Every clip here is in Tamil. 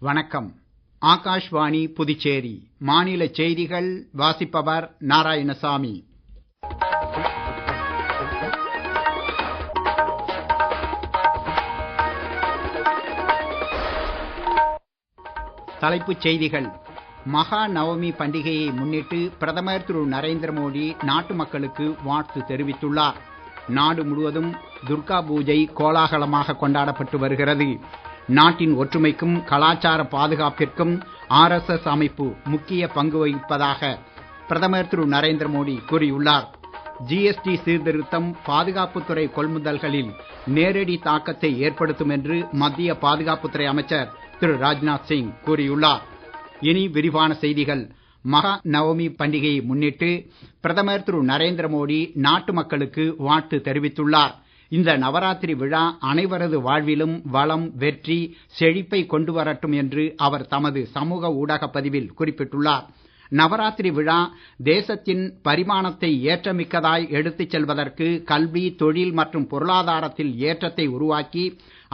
வணக்கம். ஆகாஷ்வாணி புதுச்சேரி மாநில செய்திகள் வாசிப்பவர் நாராயணசாமி. தலைப்புச் செய்திகள். மகா நவமி பண்டிகையை முன்னிட்டு பிரதமர் திரு நரேந்திர மோடி நாட்டு மக்களுக்கு வாழ்த்து தெரிவித்துள்ளார். நாடு முழுவதும் துர்கா பூஜை கோலாகலமாக கொண்டாடப்பட்டு வருகிறது. நாட்டின் ஒற்றுமைக்கும் கலாச்சார பாதுகாப்பிற்கும் RSS அமைப்பு முக்கிய பங்கு வகிப்பதாக பிரதமர் திரு நரேந்திர மோடி கூறியுள்ளார். GST சீர்திருத்தம் பாதுகாப்புத்துறை கொள்முதல்களில் நேரடி தாக்கத்தை ஏற்படுத்தும் என்று மத்திய பாதுகாப்புத்துறை அமைச்சர் திரு ராஜ்நாத் சிங் கூறியுள்ளார். இனி விரிவான செய்திகள். மகா நவமி பண்டிகையை முன்னிட்டு பிரதமர் திரு நரேந்திர மோடி நாட்டு மக்களுக்கு வாழ்த்து தெரிவித்துள்ளார். இந்த நவராத்திரி விழா அனைவரது வாழ்விலும் வளம், வெற்றி, செழிப்பை கொண்டு வரட்டும் என்று அவர் தமது சமூக ஊடக பதிவில் குறிப்பிட்டுள்ளார். நவராத்திரி விழா தேசத்தின் பரிமாணத்தை ஏற்றமிக்கதாய் எடுத்துச் செல்வதற்கு கல்வி, தொழில் மற்றும் பொருளாதாரத்தில் ஏற்றத்தை உருவாக்கி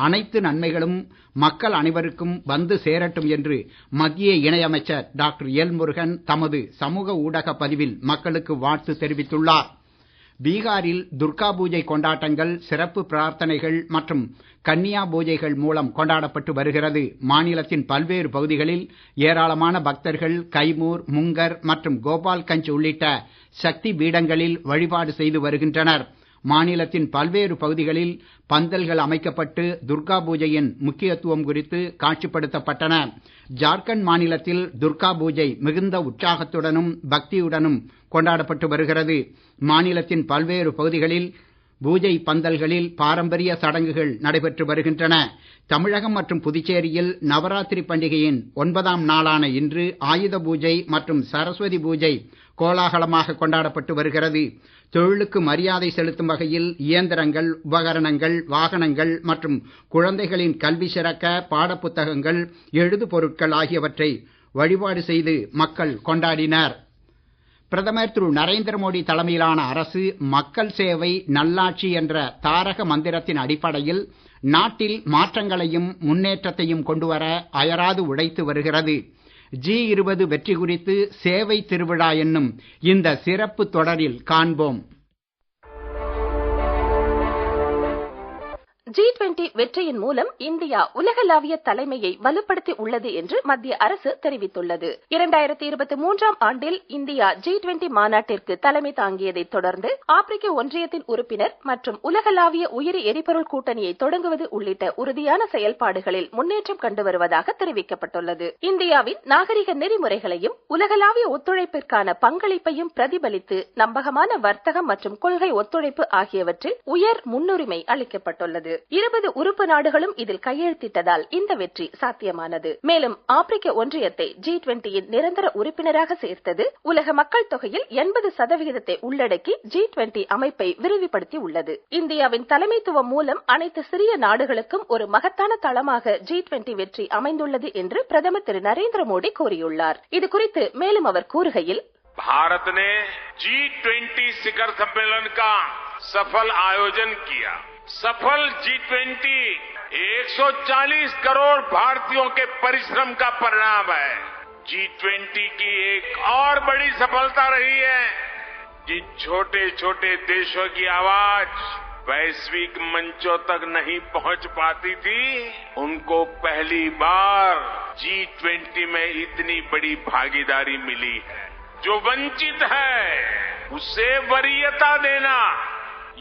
அனைத்து நன்மைகளும் மக்கள் அனைவருக்கும் வந்து சேரட்டும் என்று மத்திய இணையமைச்சர் டாக்டர் எல் முருகன் தமது சமூக ஊடக பதிவில் மக்களுக்கு வாழ்த்து தெரிவித்துள்ளார். பீகாரில் துர்கா பூஜை கொண்டாட்டங்கள் சிறப்பு பிரார்த்தனைகள் மற்றும் கன்னியா பூஜைகள் மூலம் கொண்டாடப்பட்டு வருகிறது. மாநிலத்தின் பல்வேறு பகுதிகளில் ஏராளமான பக்தர்கள் கைமூர், முங்கர் மற்றும் கோபால்கஞ்ச் உள்ளிட்ட சக்தி பீடங்களில் வழிபாடு செய்து வருகின்றனர். மாநிலத்தின் பல்வேறு பகுதிகளில் பந்தல்கள் அமைக்கப்பட்டு துர்கா பூஜையின் முக்கியத்துவம் குறித்து காட்சிப்படுத்தப்பட்டன. ஜார்க்கண்ட் மாநிலத்தில் துர்கா பூஜை மிகுந்த உற்சாகத்துடனும் பக்தியுடனும் கொண்டாடப்பட்டு வருகிறது. மாநிலத்தின் பல்வேறு பகுதிகளில் பூஜை பந்தல்களில் பாரம்பரிய சடங்குகள் நடைபெற்று வருகின்றன. தமிழகம் மற்றும் புதுச்சேரியில் நவராத்திரி பண்டிகையின் 9ஆம் நாளான இன்று ஆயுத பூஜை மற்றும் சரஸ்வதி பூஜை கோலாகலமாக கொண்டாடப்பட்டு வருகிறது. தொழிலுக்கு மரியாதை செலுத்தும் வகையில் இயந்திரங்கள், உபகரணங்கள், வாகனங்கள் மற்றும் குழந்தைகளின் கல்வி சிறக்க பாடப்புத்தகங்கள், எழுது பொருட்கள் ஆகியவற்றை வழிபாடு செய்து மக்கள் கொண்டாடினர். பிரதமர் திரு நரேந்திர மோடி தலைமையிலான அரசு மக்கள் சேவை, நல்லாட்சி என்ற தாரக மந்திரத்தின் அடிப்படையில் நாட்டில் மாற்றங்களையும் முன்னேற்றத்தையும் கொண்டுவர அயராது உழைத்து வருகிறது. G20 வெற்றி குறித்து சேவை திருவிழா என்னும் இந்த சிறப்பு தொடரில் காண்போம். G20 வெற்றியின் மூலம் இந்தியா உலகளாவிய தலைமையை வலுப்படுத்தி உள்ளது என்று மத்திய அரசு தெரிவித்துள்ளது. 2023ஆம் ஆண்டில் இந்தியா G20 மாநாட்டிற்கு தலைமை தாங்கியதை தொடர்ந்து ஆப்பிரிக்க ஒன்றியத்தின் உறுப்பினர் மற்றும் உலகளாவிய உயிரி எரிபொருள் கூட்டணியை தொடங்குவது உள்ளிட்ட உறுதியான செயல்பாடுகளில் முன்னேற்றம் கண்டு வருவதாக தெரிவிக்கப்பட்டுள்ளது. இந்தியாவின் நாகரிக நெறிமுறைகளையும் உலகளாவிய ஒத்துழைப்பிற்கான பங்களிப்பையும் பிரதிபலித்து நம்பகமான வர்த்தகம் மற்றும் கொள்கை ஒத்துழைப்பு ஆகியவற்றில் உயர் முன்னுரிமை அளிக்கப்பட்டுள்ளது. 20 உறுப்பு நாடுகளும் இதில் கையெழுத்திட்டதால் இந்த வெற்றி சாத்தியமானது. மேலும் ஆப்பிரிக்க ஒன்றியத்தை G20யின் நிரந்தர உறுப்பினராக சேர்த்தது உலக மக்கள் தொகையில் 80% உள்ளடக்கி G20 அமைப்பை விரிவுபடுத்தி உள்ளது. இந்தியாவின் தலைமைத்துவம் மூலம் அனைத்து சிறிய நாடுகளுக்கும் ஒரு மகத்தான தளமாக G20 வெற்றி அமைந்துள்ளது என்று பிரதமர் திரு நரேந்திர மோடி கூறியுள்ளார். இது குறித்து மேலும் அவர் கூறுகையில், भारत ने G20 शिखर सम्मेलन का सफल आयोजन किया. सफल G20 140 करोड़ भारतीयों के परिश्रम का परिणाम है. G20 की एक और बड़ी सफलता रही है. जिन छोटे छोटे देशों की आवाज वैश्विक मंचों तक नहीं पहुंच पाती थी, उनको पहली बार G20 में इतनी बड़ी भागीदारी मिली है. जो वंचित है उसे वरीयता देना,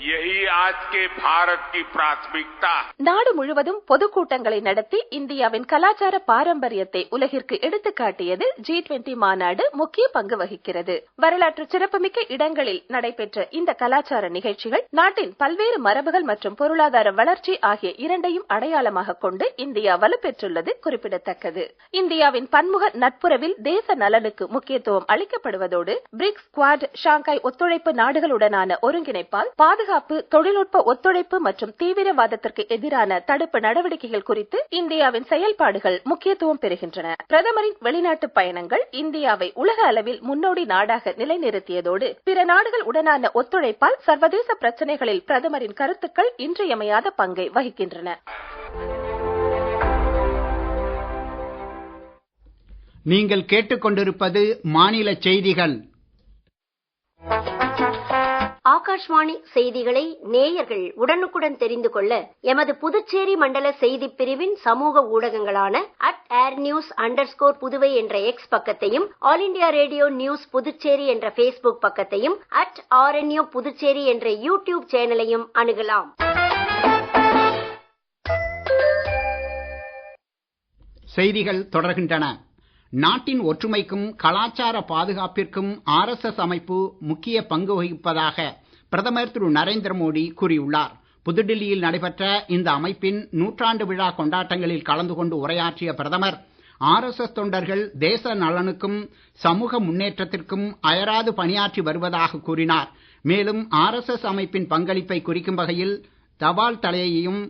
यही आज के भारत की प्राथमिकता. நாடு முழுவதும் பொதுக்கூட்டங்களை நடத்தி இந்தியாவின் கலாச்சார பாரம்பரியத்தை உலகிற்கு எடுத்துக்காட்டியது G20 மாநாடு முக்கிய பங்கு வகிக்கிறது. வரலாற்று சிறப்புமிக்க இடங்களில் நடைபெற்ற இந்த கலாச்சார நிகழ்ச்சிகள் நாட்டின் பல்வேறு மரபுகள் மற்றும் பொருளாதார வளர்ச்சி ஆகிய இரண்டையும் அடையாளமாக கொண்டு இந்தியா வலுப்பெற்றுள்ளது குறிப்பிடத்தக்கது. இந்தியாவின் பன்முக நட்புறவில் தேச நலனுக்கு முக்கியத்துவம் அளிக்கப்படுவதோடு பிரிக்ஸ், குவாட், ஷாங்காய் ஒத்துழைப்பு நாடுகளுடனான ஒருங்கிணைப்பால் பாதுகாப்பு, தொழில்நுட்ப ஒத்துழைப்பு மற்றும் தீவிரவாதத்திற்கு எதிரான தடுப்பு நடவடிக்கைகள் குறித்து இந்தியாவின் செயல்பாடுகள் முக்கியத்துவம் பெறுகின்றன. பிரதமரின் வெளிநாட்டு பயணங்கள் இந்தியாவை உலக அளவில் முன்னோடி நாடாக நிலைநிறுத்தியதோடு பிற நாடுகள் உடனான ஒத்துழைப்பால் சர்வதேச பிரச்சனைகளில் பிரதமரின் கருத்துக்கள் இன்றியமையாத பங்கை வகிக்கின்றன. நீங்கள் கேட்டுக்கொண்டிருப்பது மாநில செய்திகள். ஆகாஷ்வாணி செய்திகளை நேயர்கள் உடனுக்குடன் தெரிந்து கொள்ள எமது புதுச்சேரி மண்டல செய்திப் பிரிவின் சமூக ஊடகங்களான @airnews_புதுவை என்ற எக்ஸ் பக்கத்தையும், all India radio news Puducherry என்ற ஃபேஸ்புக் பக்கத்தையும், @RNU புதுச்சேரி என்ற யூடியூப் சேனலையும் அணுகலாம். செய்திகள் தொடர்கின்றன. நாட்டின் ஒற்றுமைக்கும் கலாச்சார பாதுகாப்பிற்கும் RSS அமைப்பு முக்கிய பங்கு வகிப்பதாக பிரதமர் திரு நரேந்திர மோடி கூறியுள்ளார். புதுடில்லியில் நடைபெற்ற இந்த அமைப்பின் 100ஆண்டு விழா கொண்டாட்டங்களில் கலந்து கொண்டு உரையாற்றிய பிரதமர், RSS தொண்டர்கள் தேச நலனுக்கும் சமூக முன்னேற்றத்திற்கும் அயராது பணியாற்றி வருவதாக கூறினார். மேலும் RSS அமைப்பின் பங்களிப்பை குறிக்கும் வகையில் தபால் தலையையும்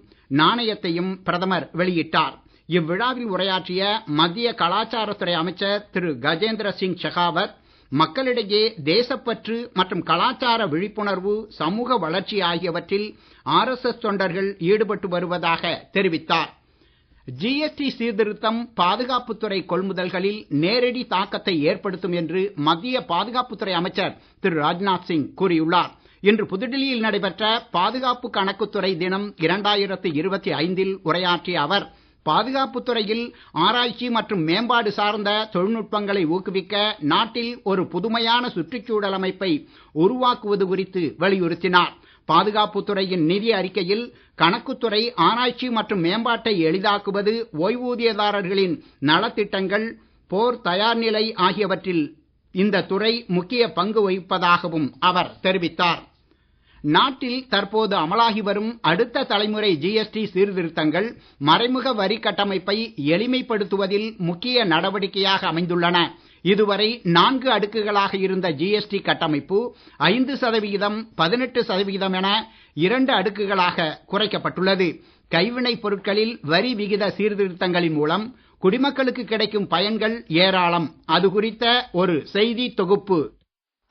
நாணயத்தையும் பிரதமர் வெளியிட்டார். இவ்விழாவில் உரையாற்றிய மத்திய கலாச்சாரத்துறை அமைச்சர் திரு கஜேந்திர சிங் ஷெகாவத், மக்களிடையே தேசப்பற்று மற்றும் கலாச்சார விழிப்புணர்வு, சமூக வளர்ச்சி ஆகியவற்றில் RSS தொண்டர்கள் ஈடுபட்டு வருவதாக தெரிவித்தார். GST சீர்திருத்தம் பாதுகாப்புத்துறை கொள்முதல்களில் நேரடி தாக்கத்தை ஏற்படுத்தும் என்று மத்திய பாதுகாப்புத்துறை அமைச்சர் திரு ராஜ்நாத் சிங் கூறியுள்ளார். இன்று புதுடில்லியில் நடைபெற்ற பாதுகாப்பு கணக்குத்துறை தினம் 2025 உரையாற்றிய அவர், பாதுகாப்புத் துறையில் ஆராய்ச்சி மற்றும் மேம்பாடு சார்ந்த தொழில்நுட்பங்களை ஊக்குவிக்க நாட்டில் ஒரு புதுமையான சுற்றுச்சூழல் அமைப்பை உருவாக்குவது குறித்து வலியுறுத்தினார். பாதுகாப்புத் துறையின் நிதி அறிக்கையில் கணக்குத்துறை, ஆராய்ச்சி மற்றும் மேம்பாட்டை எளிதாக்குவது, ஓய்வூதியதாரர்களின் நலத்திட்டங்கள், போர் தயார் நிலை ஆகியவற்றில் இந்த துறை முக்கிய பங்கு வகிப்பதாகவும் அவர் தெரிவித்தார். நாட்டில் தற்போது அமலாகி வரும் அடுத்த தலைமுறை GST சீர்திருத்தங்கள் மறைமுக வரி கட்டமைப்பை எளிமைப்படுத்துவதில் முக்கிய நடவடிக்கையாக அமைந்துள்ளன. இதுவரை 4 அடுக்குகளாக இருந்த GST கட்டமைப்பு 5%, 18% என 2 அடுக்குகளாக குறைக்கப்பட்டுள்ளது. கைவினைப் பொருட்களில் வரி விகித சீர்திருத்தங்களின் மூலம் குடிமக்களுக்கு கிடைக்கும் பயன்கள் ஏராளம். அது குறித்த ஒரு செய்தி தொகுப்பு.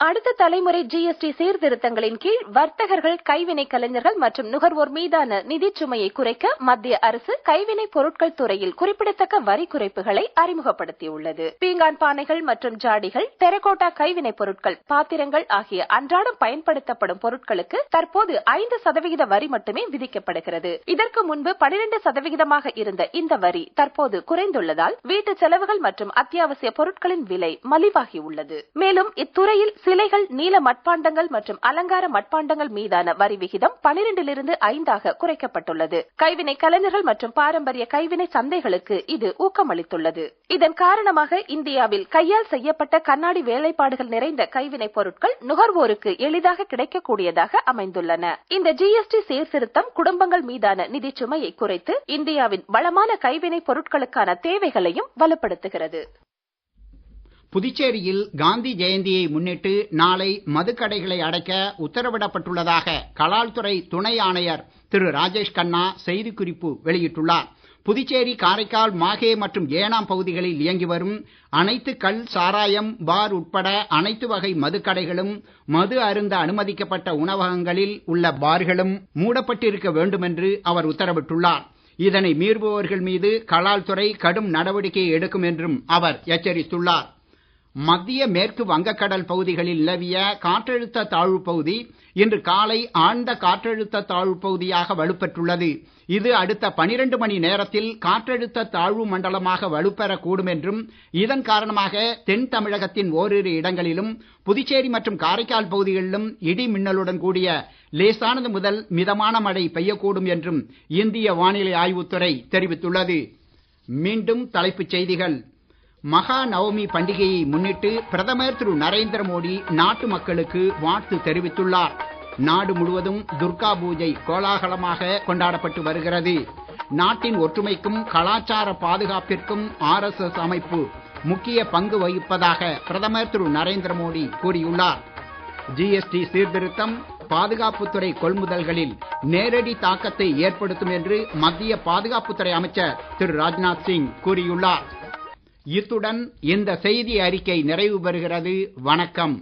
அடுத்த தலைமுறை GST சீர்திருத்தங்களின் கீழ் வர்த்தகர்கள், கைவினை கலைஞர்கள் மற்றும் நுகர்வோர் மீதான நிதிச் சுமையை குறைக்க மத்திய அரசு கைவினை பொருட்கள் துறையில் குறிப்பிடத்தக்க வரி குறைப்புகளை அறிமுகப்படுத்தியுள்ளது. பீங்கான் பானைகள் மற்றும் ஜாடிகள், டெரகோட்டா கைவினை பொருட்கள், பாத்திரங்கள் ஆகிய அன்றாடம் பயன்படுத்தப்படும் பொருட்களுக்கு தற்போது 5% வரி மட்டுமே விதிக்கப்படுகிறது. இதற்கு முன்பு 12% இருந்த இந்த வரி தற்போது குறைந்துள்ளதால் வீட்டு செலவுகள் மற்றும் அத்தியாவசிய பொருட்களின் விலை மலிவாகியுள்ளது. மேலும் இத்துறையில் சிலைகள், நீல மட்பாண்டங்கள் மற்றும் அலங்கார மட்பாண்டங்கள் மீதான வரி விகிதம் 12 5 குறைக்கப்பட்டுள்ளது. கைவினை கலைஞர்கள் மற்றும் பாரம்பரிய கைவினை சந்தைகளுக்கு இது ஊக்கமளித்துள்ளது. இதன் காரணமாக இந்தியாவில் கையால் செய்யப்பட்ட கண்ணாடி வேலைப்பாடுகள் நிறைந்த கைவினை பொருட்கள் நுகர்வோருக்கு எளிதாக கிடைக்கக்கூடியதாக அமைந்துள்ளன. இந்த GST சீர்திருத்தம் குடும்பங்கள் மீதான நிதி சுமையை குறைத்து இந்தியாவின் வளமான கைவினை பொருட்களுக்கான தேவைகளையும் வலுப்படுத்துகிறது. புதுச்சேரியில் காந்தி ஜெயந்தியை முன்னிட்டு நாளை மதுக்கடைகளை அடைக்க உத்தரவிடப்பட்டுள்ளதாக கலால்துறை துணை ஆணையர் திரு ராஜேஷ் கண்ணா செய்திக்குறிப்பு வெளியிட்டுள்ளார். புதுச்சேரி, காரைக்கால், மாஹே மற்றும் ஏனாம் பகுதிகளில் இயங்கி வரும் அனைத்து கள், சாராயம், பார் உட்பட அனைத்து வகை மதுக்கடைகளும், மது அருந்த அனுமதிக்கப்பட்ட உணவகங்களில் உள்ள பார்களும் மூடப்பட்டிருக்க வேண்டும் என்று அவர் உத்தரவிட்டுள்ளார். இதனை மீறுபவர்கள் மீது கலால்துறை கடும் நடவடிக்கை எடுக்கும் என்றும் அவர் எச்சரித்துள்ளார். மத்திய மேற்கு வங்கக்கடல் பகுதிகளில் நிலவிய காற்றழுத்த தாழ்வு பகுதி இன்று காலை ஆழ்ந்த காற்றழுத்த தாழ்வு பகுதியாக வலுப்பெற்றுள்ளது. இது அடுத்த 12 மணி நேரத்தில் காற்றழுத்த தாழ்வு மண்டலமாக வலுப்பெறக்கூடும் என்றும், இதன் காரணமாக தென் தமிழகத்தின் ஓரிரு இடங்களிலும், புதுச்சேரி மற்றும் காரைக்கால் பகுதிகளிலும் இடி மின்னலுடன் கூடிய லேசானது முதல் மிதமான மழை பெய்யக்கூடும் என்றும் இந்திய வானிலை ஆய்வுத்துறை தெரிவித்துள்ளது. மீண்டும் தலைப்புச் செய்திகள். மகா நவமி பண்டிகையை முன்னிட்டு பிரதமர் திரு நரேந்திர மோடி நாட்டு மக்களுக்கு வாழ்த்து தெரிவித்துள்ளார். நாடு முழுவதும் துர்கா பூஜை கோலாகலமாக கொண்டாடப்பட்டு வருகிறது. நாட்டின் ஒற்றுமைக்கும் கலாச்சார பாதுகாப்பிற்கும் RSS அமைப்பு முக்கிய பங்கு வகிப்பதாக பிரதமர் திரு நரேந்திர மோடி கூறியுள்ளார். GST சீர்திருத்தம் பாதுகாப்புத்துறை கொள்முதல்களில் நேரடி தாக்கத்தை ஏற்படுத்தும் என்று மத்திய பாதுகாப்புத்துறை அமைச்சர் திரு ராஜ்நாத் சிங் கூறியுள்ளார். இத்துடன் இந்த செய்தி அறிக்கை நிறைவு பெறுகிறது. வணக்கம்.